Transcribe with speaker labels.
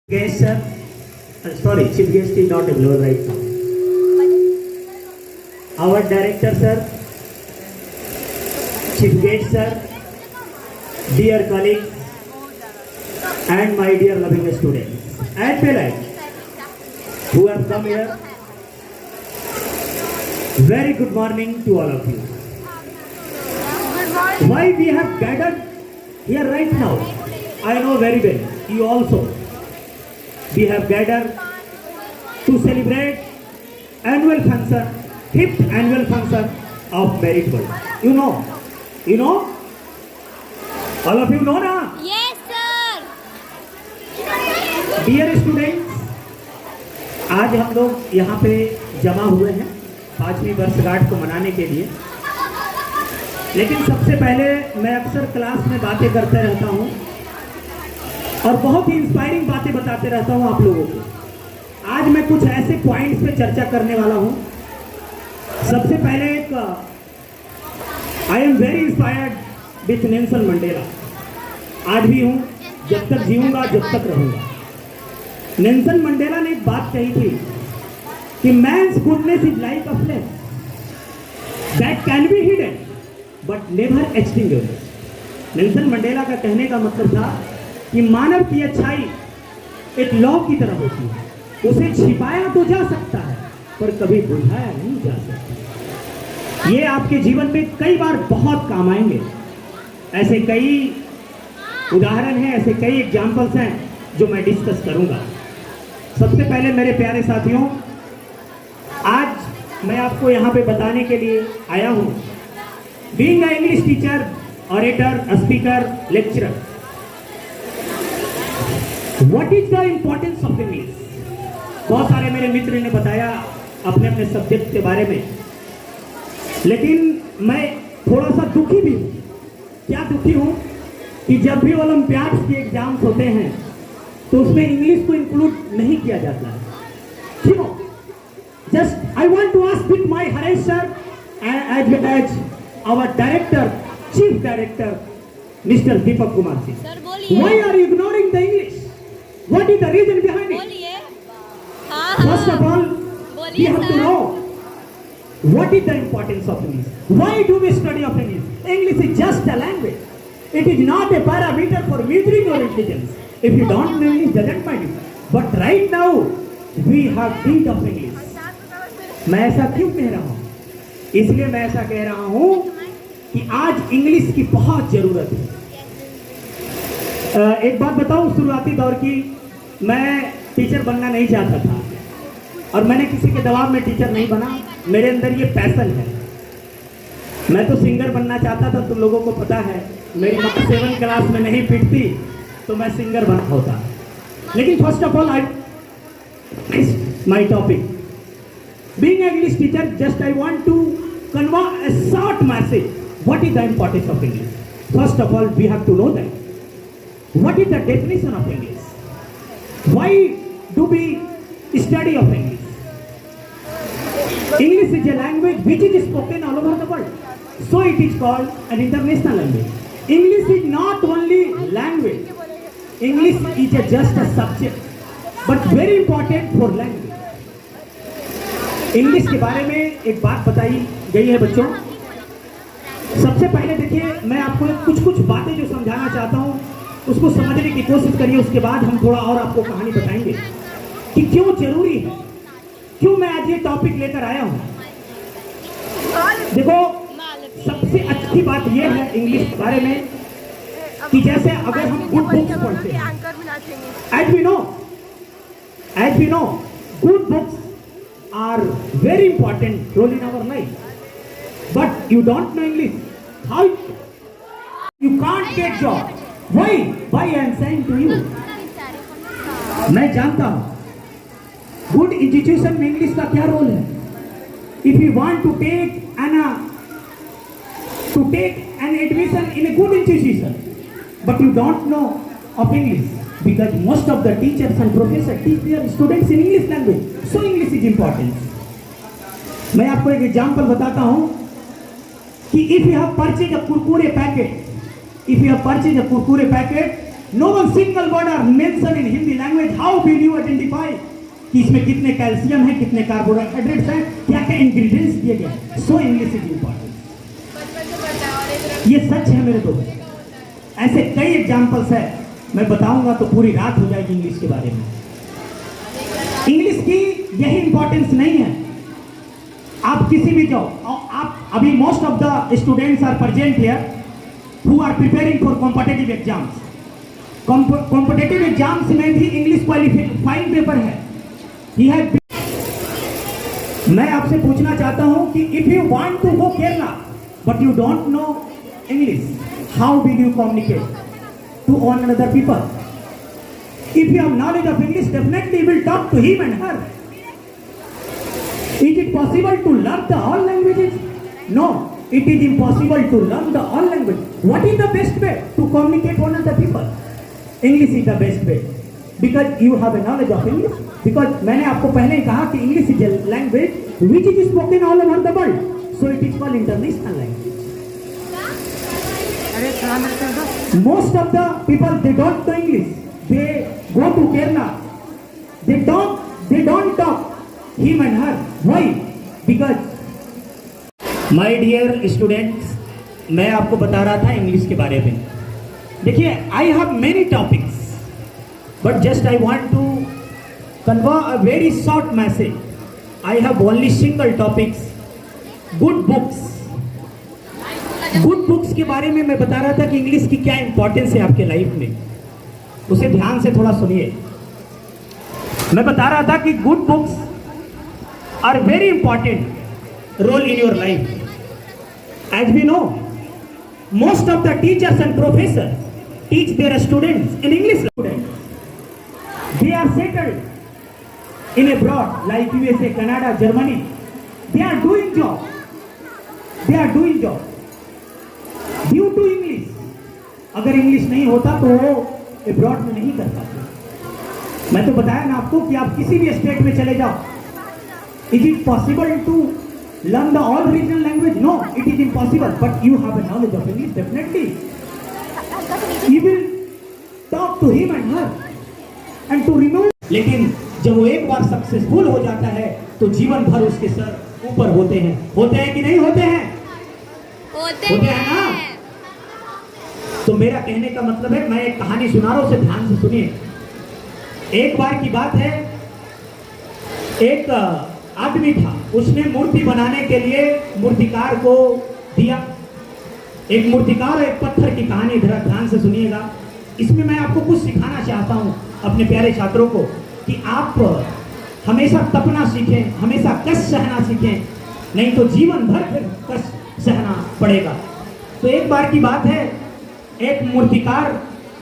Speaker 1: Guest sir, sorry, chief guest is not available right now. Our director sir, chief guest sir, dear colleagues, and my dear loving students and parents who have come here. Very good morning to all of you. Why we have gathered here right now? I know very well. You also. We have gathered to celebrate annual function, 5th annual function of Merit World. You know, all of you know na?
Speaker 2: Yes, sir.
Speaker 1: Dear students, आज हम लोग यहाँ पे जमा हुए हैं 5वीं वर्षगांठ को मनाने के लिए। लेकिन सबसे पहले मैं अक्सर क्लास में बातें करते रहता हूँ और बहुत ही इंस्पायरिंग बातें बताते रहता हूँ आप लोगों को। आज मैं कुछ ऐसे पॉइंट्स पे चर्चा करने वाला हूँ। सबसे पहले एक I am very inspired with Nelson Mandela. आज भी हूँ, जब तक जीऊंगा जब तक रहूंगा। नेल्सन मंडेला ने एक बात कही थी कि man's goodness is like a flame that can be hidden but never extinguished. Nelson Mandela का कहने का मतलब था कि मानव की अच्छाई एक लौ की तरह होती है, उसे छिपाया तो जा सकता है पर कभी बुझाया नहीं जा सकता। ये आपके जीवन में कई बार बहुत काम आएंगे। ऐसे कई उदाहरण हैं, ऐसे कई एग्जाम्पल्स हैं जो मैं डिस्कस करूंगा। सबसे पहले मेरे प्यारे साथियों, आज मैं आपको यहाँ पे बताने के लिए आया हूँ, being a English teacher, orator, speaker, lecturer, What is the importance of English? बहुत सारे मेरे मित्र ने बताया अपने अपने सब्जेक्ट के बारे में, लेकिन मैं थोड़ा सा दुखी भी हूँ। क्या दुखी हूँ कि जब भी ओलंपियाड्स के एग्जाम्स होते हैं तो उसमें इंग्लिश को इंक्लूड नहीं किया जाता है। क्यों? Just I want to ask with my Haresh sir as our director, chief director mister Deepak Kumar Singh, why are you ignoring the English? What is the reason behind it? First of all, we have to know what is the importance of English. Why do we study of English? English is just a language. It is not a parameter for measuring your intelligence. If you don't know English, doesn't matter. But right now, we have need of English. मैं ऐसा क्यों कह रहा हूँ? इसलिए मैं ऐसा कह रहा हूँ कि आज इंग्लिश की बहुत जरूरत है। एक बात बताऊं, शुरुआती दौर की मैं टीचर बनना नहीं चाहता था और मैंने किसी के दबाव में टीचर नहीं बना। मेरे अंदर ये पैशन है। मैं तो सिंगर बनना चाहता था, तुम लोगों को पता है मेरी माँ 7 क्लास में नहीं पीटती तो मैं सिंगर बना होता। लेकिन first of all my topic being English teacher, just I want to convey a short message what is the importance of English. First of all we have to know that what is the definition of English? Why do we study of English? English is a language which is spoken all over the world, so it is called an international language. English is not only language. English is just a subject, but very important for language. English के बारे में एक बात बताई गई है बच्चों। सबसे पहले देखिए, मैं आपको कुछ बातें जो समझाना चाहता हूँ उसको समझने की कोशिश करिए। उसके बाद हम थोड़ा और आपको कहानी बताएंगे कि क्यों जरूरी है, क्यों मैं आज ये टॉपिक लेकर आया हूं। देखो, सबसे अच्छी बात ये है इंग्लिश के बारे में कि जैसे अगर हम गुड बुक्स पढ़ते हैं, as we know good books are very important role in our life, but you don't know English, how you can't get job. Why I am saying to you, मैं जानता हूँ गुड इंस्टीट्यूशन में English का क्या role है। If you want to take an admission in a good institution but you don't know of English because most of the teachers and professor teach their students in English language, so English is important. मैं आपको एक example बताता हूँ कि if you have purchase a Kurkure packet, if you have purchased a kurkure packet no one single word are mention in Hindi language, how will you identify कि इसमें कितने calcium है, कितने कार्बोहाइड्रेट्स हैं, क्या क्या इंग्रेडिएंट्स दिए गए हैं। सो इंग्लिश इज इंपॉर्टेंट, ये सच है मेरे दोस्त। ऐसे कई एग्जाम्पल्स है, मैं बताऊंगा तो पूरी रात हो जाएगी इंग्लिश के बारे में। इंग्लिश की यही इंपॉर्टेंस नहीं है, आप किसी भी जाओ, आप अभी most of the students are present here who are preparing for competitive exams. Competitive exams में भी इंग्लिश क्वालिफाइंग पेपर है। मैं आपसे पूछना चाहता हूं कि if you want to go Kerala but you don't know English, how will you communicate to on another people? If you have knowledge of English, definitely you will talk to him and her. Is it possible to learn the all languages? No, it is impossible to learn the all language. What is the best way to communicate with other people? English is the best way because you have a knowledge of English. Because मैंने आपको पहले ही कहा कि English is a language which is spoken all over the world, so it is called international language. Most of the people they don't know English. They go to Kerala. They don't talk him and her. Why? Because my dear students, मैं आपको बता रहा था English के बारे में। देखिए, I have many topics, but just I want to convey a very short message. I have only single topics. Good books. Good books के बारे में मैं बता रहा था कि इंग्लिश की क्या इंपॉर्टेंस है आपके लाइफ में, उसे ध्यान से थोड़ा सुनिए। मैं बता रहा था कि good books are very important role in your life. As we know, most of the teachers and professor teach their students in English students. They are settled in abroad like USA, Canada, Germany. They are doing job due to English. अगर English नहीं होता तो वो abroad में नहीं कर पाते। मैं तो बताया ना आपको कि आप किसी भी स्टेट में चले जाओ, is it possible to learn the all regional language? No, it is impossible, but you have a knowledge of English, definitely you will talk to him and her and to remove. लेकिन जब वो एक बार successful हो जाता है तो जीवन भर उसके सर ऊपर होते हैं कि नहीं होते हैं? होते हैं ना। तो मेरा कहने का मतलब है, मैं एक कहानी सुना रहा हूं, उसे ध्यान से सुनिए। एक बार की बात है, एक आदमी था, उसने मूर्ति बनाने के लिए मूर्तिकार को दिया। एक मूर्तिकार और एक पत्थर की कहानी, ध्यान से सुनिएगा। इसमें मैं आपको कुछ सिखाना चाहता हूं अपने प्यारे छात्रों को कि आप हमेशा तपना सीखें, हमेशा कष्ट सहना सीखें, नहीं तो जीवन भर फिर कष्ट सहना पड़ेगा। तो एक बार की बात है, एक मूर्तिकार